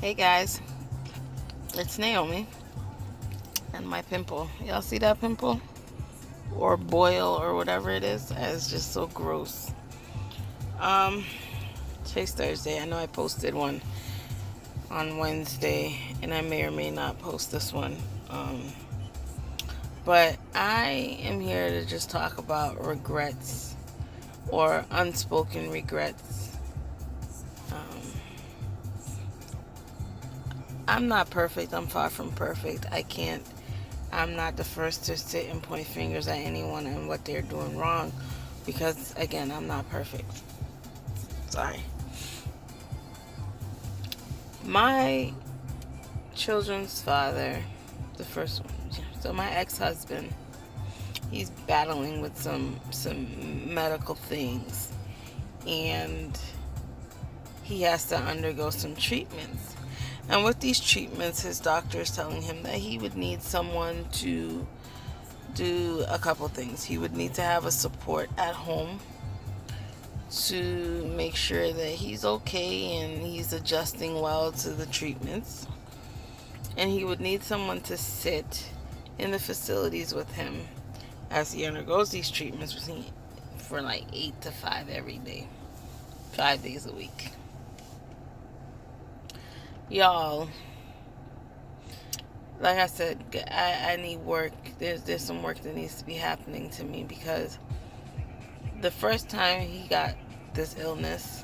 Hey guys, it's Naomi and my pimple. Y'all see that pimple? Or boil or whatever it is? It's just so gross. Um, Today's Thursday. I know I posted one on Wednesday and I may or may not post this one. But I am here to just talk about regrets or unspoken regrets. Um, I'm not perfect. I'm far from perfect. I'm not the first to sit and point fingers at anyone and what they're doing wrong because, again, I'm not perfect. Sorry. My children's father, the first one, so my ex-husband, he's battling with some medical things, and he has to undergo some treatments. And with these treatments, his doctor is telling him that he would need someone to do a couple things. He would need to have a support at home to make sure that he's okay and he's adjusting well to the treatments. And he would need someone to sit in the facilities with him as he undergoes these treatments for like 8 to 5 every day, 5 days a week. Y'all, like I said, I need work. There's some work that needs to be happening to me because the first time he got this illness,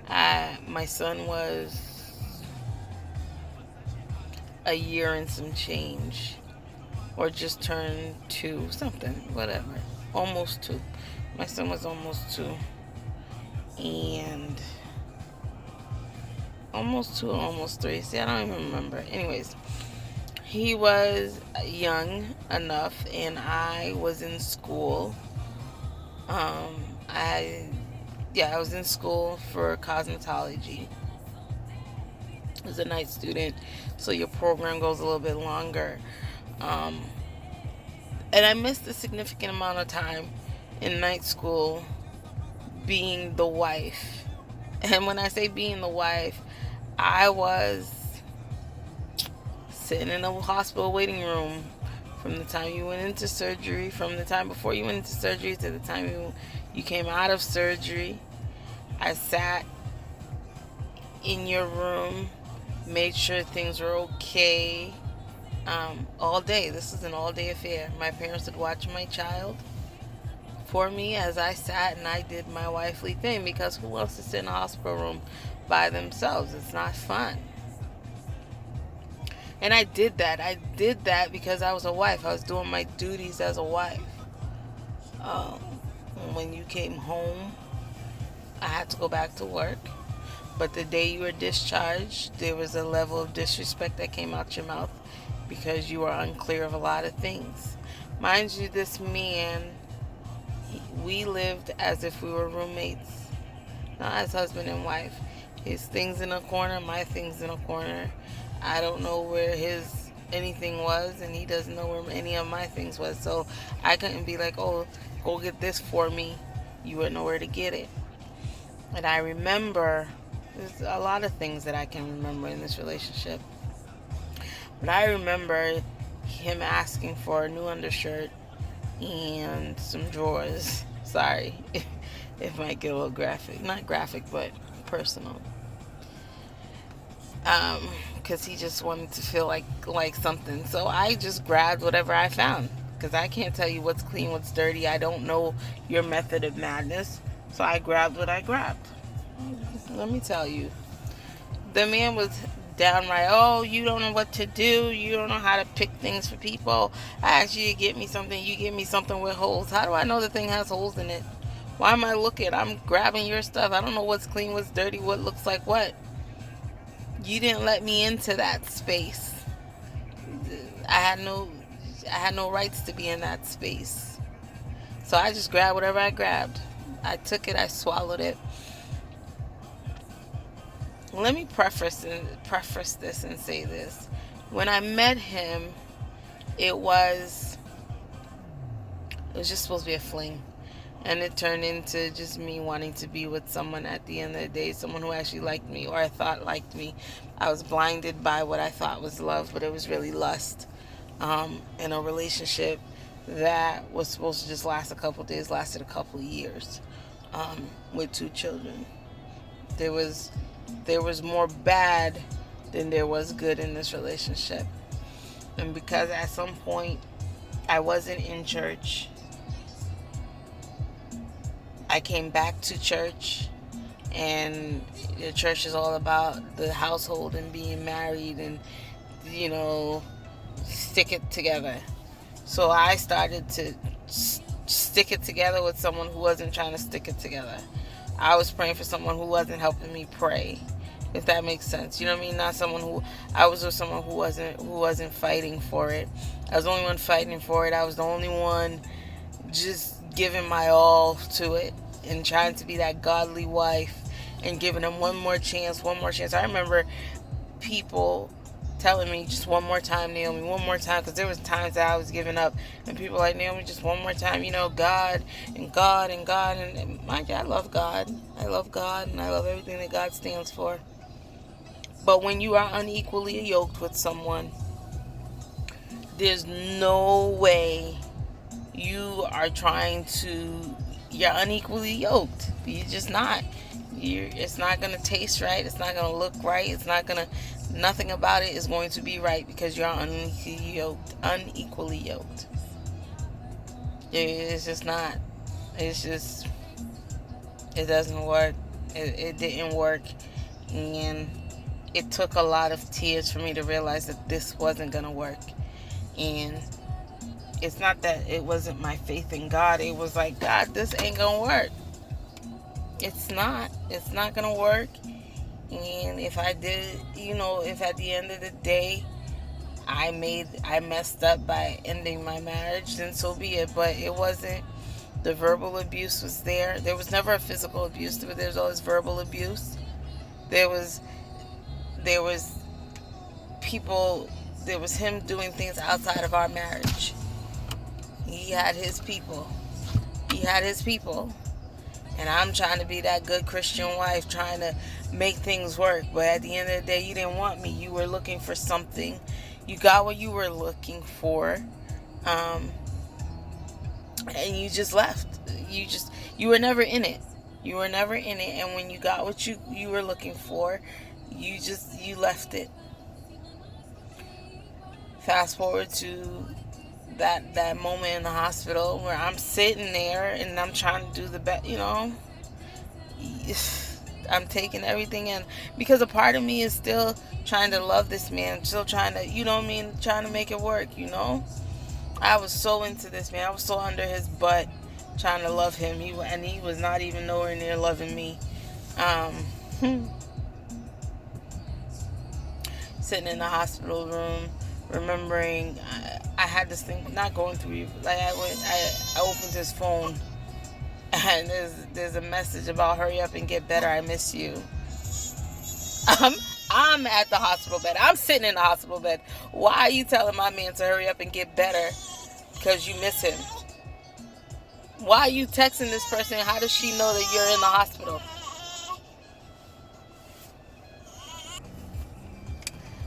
my son was a year and some change, or just turned 2, something, whatever, almost 2. My son was almost 2, and almost 2 or almost 3. See, I don't even remember. Anyways, he was young enough, and I was in school. Um, I I was in school for cosmetology. I was a night student, so your program goes a little bit longer. Um, and I missed a significant amount of time in night school being the wife. And when I say being the wife, I was sitting in a hospital waiting room from the time you went into surgery, from the time before you went into surgery to the time you came out of surgery. I sat in your room, made sure things were okay, all day. This is an all day affair. My parents would watch my child for me as I sat and I did my wifely thing, because who wants to sit in a hospital room by themselves? It's not fun. And I did that. I did that because I was a wife. I was doing my duties as a wife. Um, when you came home, I had to go back to work. But the day you were discharged, there was a level of disrespect that came out your mouth because you were unclear of a lot of things. Mind you, this man, we lived as if we were roommates, not as husband and wife. His things in a corner, my things in a corner. I don't know where his anything was, and he doesn't know where any of my things was. So I couldn't be like, oh, go get this for me. You wouldn't know where to get it. And I remember, there's a lot of things that I can remember in this relationship. But I remember him asking for a new undershirt and some drawers. Sorry, it might get a little graphic. Not graphic, but personal. Because he just wanted to feel like something. So I just grabbed whatever I found. Because I can't tell you what's clean, what's dirty. I don't know your method of madness. So I grabbed what I grabbed. Let me tell you. The man was downright, oh, you don't know what to do. You don't know how to pick things for people. I asked you to get me something. You give me something with holes. How do I know the thing has holes in it? Why am I looking? I'm grabbing your stuff. I don't know what's clean, what's dirty, what looks like what. You didn't let me into that space. I had no I had no rights to be in that space. So I just grabbed whatever I grabbed. I took it, I swallowed it. Let me preface this and say this. When I met him, it was just supposed to be a fling. And it turned into just me wanting to be with someone at the end of the day, someone who actually liked me or I thought liked me. I was blinded by what I thought was love, but it was really lust. In a relationship that was supposed to just last a couple days, lasted a couple of years, with 2 children. There was more bad than there was good in this relationship. And because at some point I wasn't in church, I came back to church, and the church is all about the household and being married and, you know, stick it together. So I started to stick it together with someone who wasn't trying to stick it together. I was praying for someone who wasn't helping me pray, if that makes sense. You know what I mean? Not someone who I was with someone who wasn't fighting for it. I was the only one fighting for it. I was the only one just giving my all to it and trying to be that godly wife and giving them one more chance, one more chance. I remember people telling me, just one more time, Naomi, one more time, because there was times that I was giving up, and people like, Naomi, just one more time, you know, God and God and God, and mind you, I love God. I love God, and I love everything that God stands for. But when you are unequally yoked with someone, there's no way you're unequally yoked. You're just not. It's not going to taste right. It's not going to look right. Nothing about it is going to be right because you're unequally yoked. It's just not. It's just, it doesn't work. It didn't work. And it took a lot of tears for me to realize that this wasn't going to work. And it's not that it wasn't my faith in God. It was like, God, this ain't going to work. It's not. It's not going to work. And if I did, if at the end of the day I messed up by ending my marriage, then so be it. But it wasn't. The verbal abuse was there. There was never a physical abuse, but there was always verbal abuse. There was people. There was him doing things outside of our marriage. He had his people. And I'm trying to be that good Christian wife, trying to make things work. But at the end of the day, you didn't want me. You were looking for something. You got what you were looking for. And you just left. You were never in it. And when you got what you were looking for, you left it. Fast forward to that moment in the hospital where I'm sitting there and I'm trying to do the best, I'm taking everything in because a part of me is still trying to love this man, still trying to, trying to make it work, I was so into this man. I was so under his butt trying to love him. He was not even nowhere near loving me. Sitting in the hospital room, remembering I had this thing not going through. Like I opened his phone, and there's a message about hurry up and get better. I miss you. I'm at the hospital bed. I'm sitting in the hospital bed. Why are you telling my man to hurry up and get better? Because you miss him. Why are you texting this person? How does she know that you're in the hospital?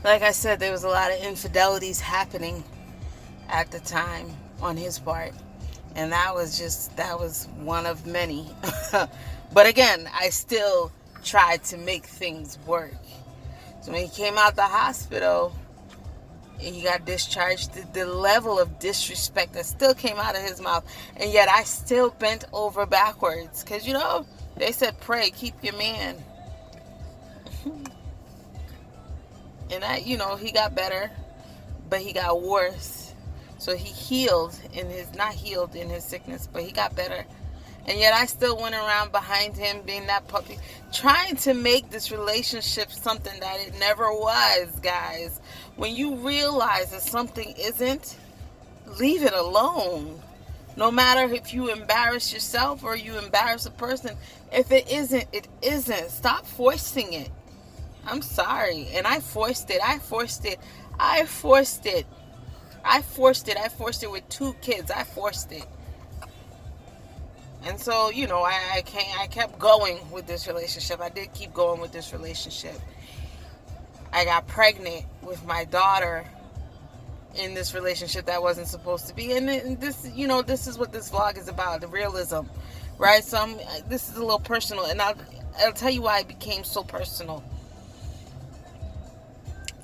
Like I said, there was a lot of infidelities happening at the time on his part. And that was one of many. But again, I still tried to make things work. So when he came out the hospital and he got discharged, the level of disrespect that still came out of his mouth. And yet I still bent over backwards. Because, they said, pray, keep your man. And he got better, but he got worse. So he not healed in his sickness, but he got better. And yet I still went around behind him being that puppy, trying to make this relationship something that it never was, guys. When you realize that something isn't, leave it alone. No matter if you embarrass yourself or you embarrass a person, if it isn't, it isn't. Stop forcing it. I'm sorry. And I forced it. I forced it with 2 kids. I forced it. And so, I kept going with this relationship. I did keep going with this relationship. I got pregnant with my daughter in this relationship that wasn't supposed to be. And this, this is what this vlog is about, the realism, right? So this is a little personal, and I'll tell you why it became so personal.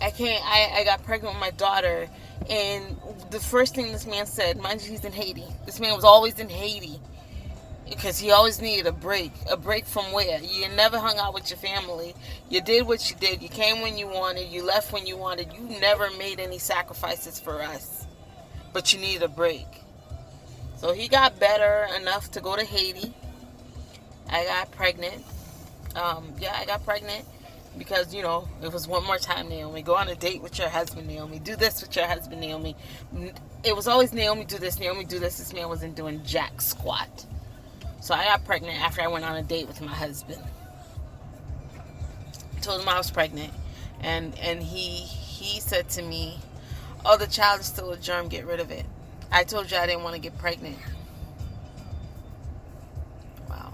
I got pregnant with my daughter, and the first thing this man said, mind you, he's in Haiti. This man was always in Haiti because he always needed a break. A break from where? You never hung out with your family. You did what you did. You came when you wanted. You left when you wanted. You never made any sacrifices for us. But you needed a break. So he got better enough to go to Haiti. I got pregnant. I got pregnant because, it was one more time, Naomi. Go on a date with your husband, Naomi. Do this with your husband, Naomi. It was always Naomi do this, Naomi do this. This man wasn't doing jack squat. So I got pregnant after I went on a date with my husband. Told him I was pregnant. And he said to me, oh, the child is still a germ, get rid of it. I told you I didn't want to get pregnant. Wow.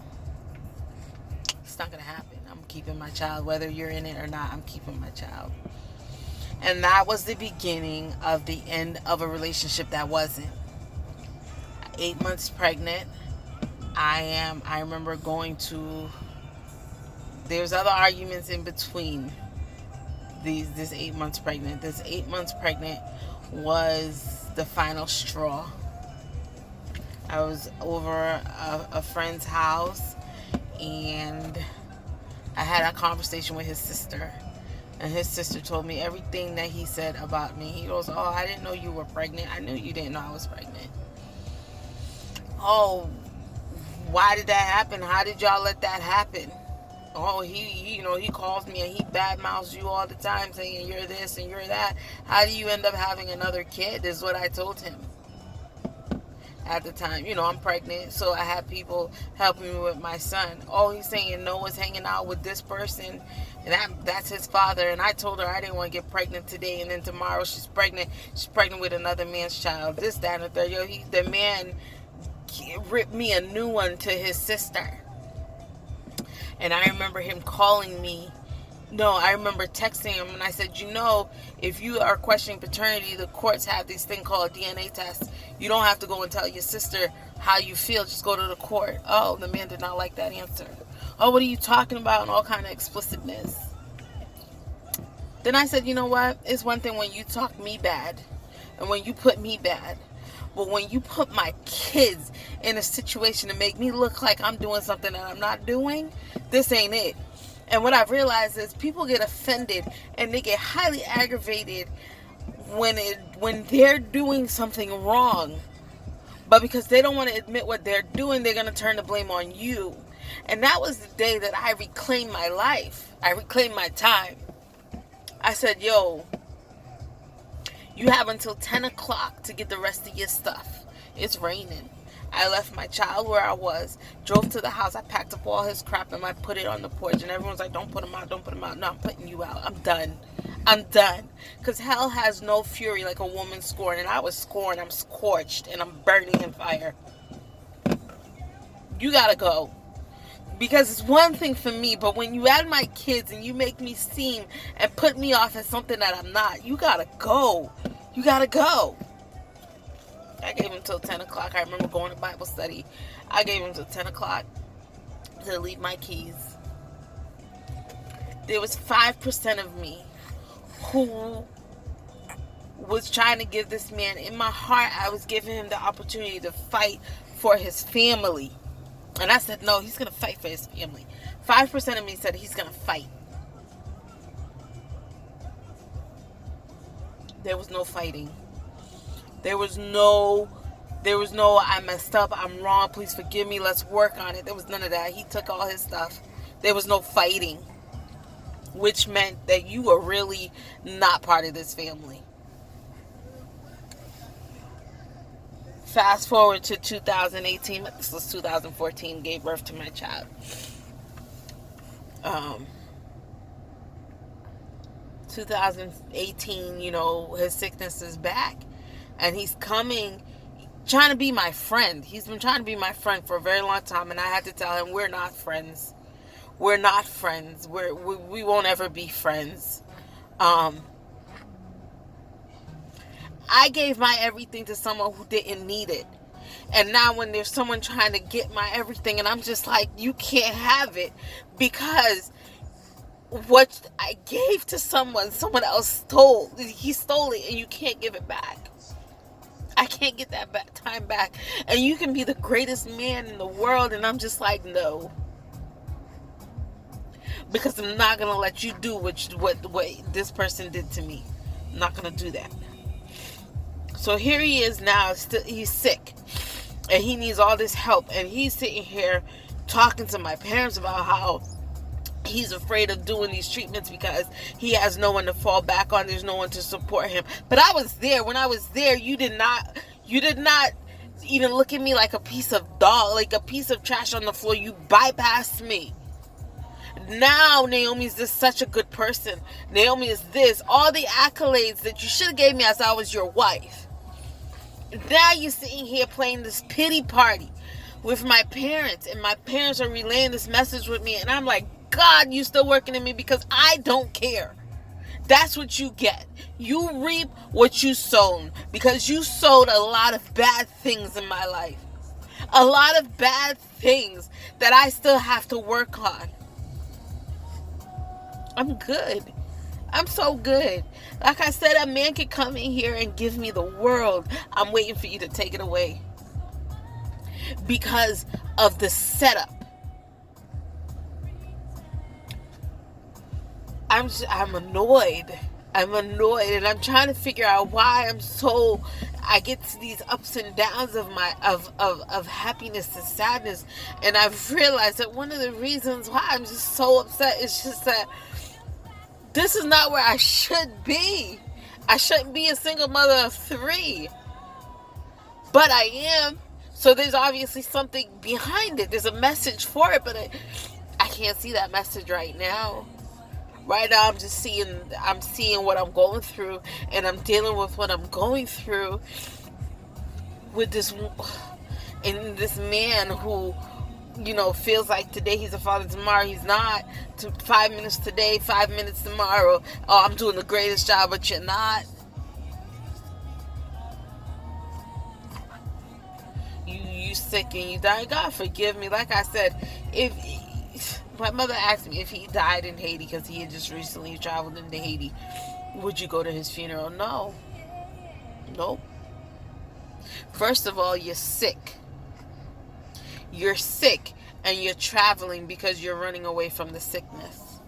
It's not going to happen. I'm keeping my child. Whether you're in it or not, I'm keeping my child. And that was the beginning of the end of a relationship that wasn't. 8 months pregnant. I remember going to, there's other arguments in between this 8 months pregnant. This 8 months pregnant was the final straw. I was over a friend's house, and I had a conversation with his sister. And his sister told me everything that he said about me. He goes, oh, I didn't know you were pregnant. I knew you didn't know I was pregnant. Oh, why did that happen? How did y'all let that happen? Oh, he calls me and he badmouths you all the time, saying you're this and you're that. How do you end up having another kid? Is what I told him at the time. I'm pregnant, so I had people helping me with my son. Oh, he's saying Noah's hanging out with this person, and that's his father. And I told her I didn't want to get pregnant today, and then tomorrow she's pregnant. She's pregnant with another man's child. This, that, and the third. The man ripped me a new one to his sister. And I remember him calling me. No, I remember texting him, and I said, if you are questioning paternity, the courts have this thing called a DNA test. You don't have to go and tell your sister how you feel. Just go to the court. Oh, the man did not like that answer. Oh, what are you talking about? And all kind of explicitness. Then I said, you know what? It's one thing when you talk me bad and when you put me bad. But when you put my kids in a situation to make me look like I'm doing something that I'm not doing, this ain't it. And what I've realized is people get offended and they get highly aggravated when they're doing something wrong. But because they don't want to admit what they're doing, they're going to turn the blame on you. And that was the day that I reclaimed my life. I reclaimed my time. I said, you have until 10 o'clock to get the rest of your stuff. It's raining. I left my child where I was, drove to the house. I packed up all his crap and I put it on the porch. And everyone's like, don't put him out, don't put him out. No, I'm putting you out. I'm done. Because hell has no fury like a woman scorned. And I was scorned. I'm scorched and I'm burning in fire. You gotta go. Because it's one thing for me, but when you add my kids and you make me seem and put me off as something that I'm not, you gotta go. You gotta go. I gave him till 10 o'clock. I remember going to Bible study. I gave him till 10 o'clock to leave my keys. There was 5% of me who was trying to give this man, in my heart, I was giving him the opportunity to fight for his family. And I said, no, he's going to fight for his family. 5% of me said he's going to fight. There was no fighting. There was no, I messed up, I'm wrong, please forgive me, let's work on it. There was none of that. He took all his stuff. There was no fighting. Which meant that you were really not part of this family. Fast forward to 2018, this was 2014, gave birth to my child. 2018, his sickness is back. And he's coming trying to be my friend. He's been trying to be my friend for a very long time, and I had to tell him we're not friends. We're not friends. We won't ever be friends. I gave my everything to someone who didn't need it. And now when there's someone trying to get my everything, and I'm just like, you can't have it, because what I gave to someone else stole. He stole it, and you can't give it back. I can't get that time back. And you can be the greatest man in the world, and I'm just like, no. Because I'm not going to let you do what this person did to me. I'm not going to do that. So here he is now. He's sick. And he needs all this help. And he's sitting here talking to my parents about how he's afraid of doing these treatments because he has no one to fall back on. There's no one to support him. But I was there. When I was there, you did not even look at me like a piece of dog, like a piece of trash on the floor. You bypassed me. Now Naomi's just such a good person. Naomi is this. All the accolades that you should have gave me as I was your wife. Now you're sitting here playing this pity party with my parents, and my parents are relaying this message with me, and I'm like, God, you still working in me because I don't care. That's what you get. You reap what you sown, because you sowed a lot of bad things in my life. A lot of bad things that I still have to work on. I'm good. I'm so good. Like I said, a man could come in here and give me the world. I'm waiting for you to take it away. Because of the setup. I'm annoyed. I'm annoyed, and I'm trying to figure out why I get to these ups and downs of my of happiness and sadness. And I've realized that one of the reasons why I'm just so upset is just that this is not where I should be. I shouldn't be a single mother of 3. But I am. So there's obviously something behind it. There's a message for it, but I can't see that message right now. Right now I'm seeing what I'm going through, and I'm dealing with what I'm going through with this man who, feels like today he's a father, tomorrow he's not. 5 minutes today, 5 minutes tomorrow. Oh, I'm doing the greatest job, but you're not. You sick and you die. God forgive me. Like I said, if my mother asked me if he died in Haiti because he had just recently traveled into Haiti, would you go to his funeral? No. Nope. First of all, you're sick. You're sick and you're traveling because you're running away from the sickness.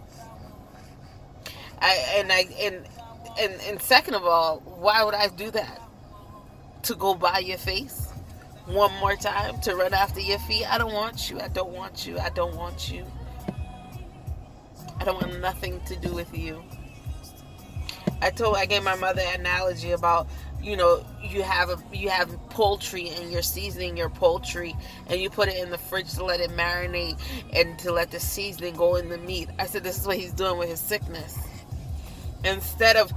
And second of all, why would I do that? To go by your face one more time? To run after your feet? I don't want you. I don't want you. I don't want you. I don't want nothing to do with you. I gave my mother an analogy about, you have poultry and you're seasoning your poultry and you put it in the fridge to let it marinate and to let the seasoning go in the meat. I said, this is what he's doing with his sickness. Instead of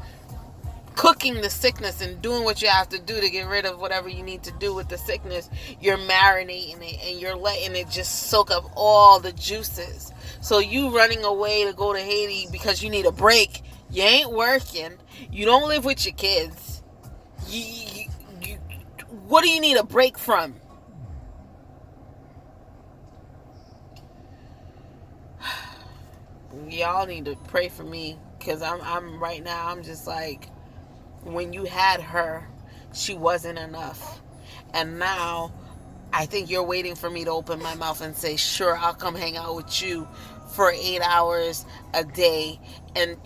cooking the sickness and doing what you have to do to get rid of whatever you need to do with the sickness, you're marinating it and you're letting it just soak up all the juices. So you running away to go to Haiti because you need a break. You ain't working. You don't live with your kids. What do you need a break from? Y'all need to pray for me, because I'm right now, I'm just like, when you had her, she wasn't enough. And now I think you're waiting for me to open my mouth and say, sure, I'll come hang out with you for 8 hours a day. And,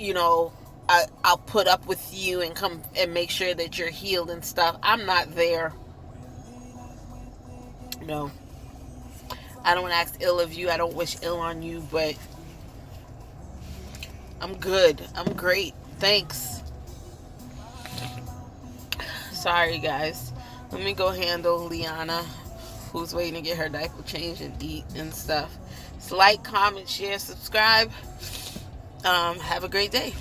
I'll put up with you and come and make sure that you're healed and stuff. I'm not there. No. I don't ask ill of you. I don't wish ill on you, but I'm good. I'm great. Thanks. Sorry, guys. Let me go handle Liana, who's waiting to get her diaper changed and eat and stuff. So like, comment, share, subscribe. Have a great day.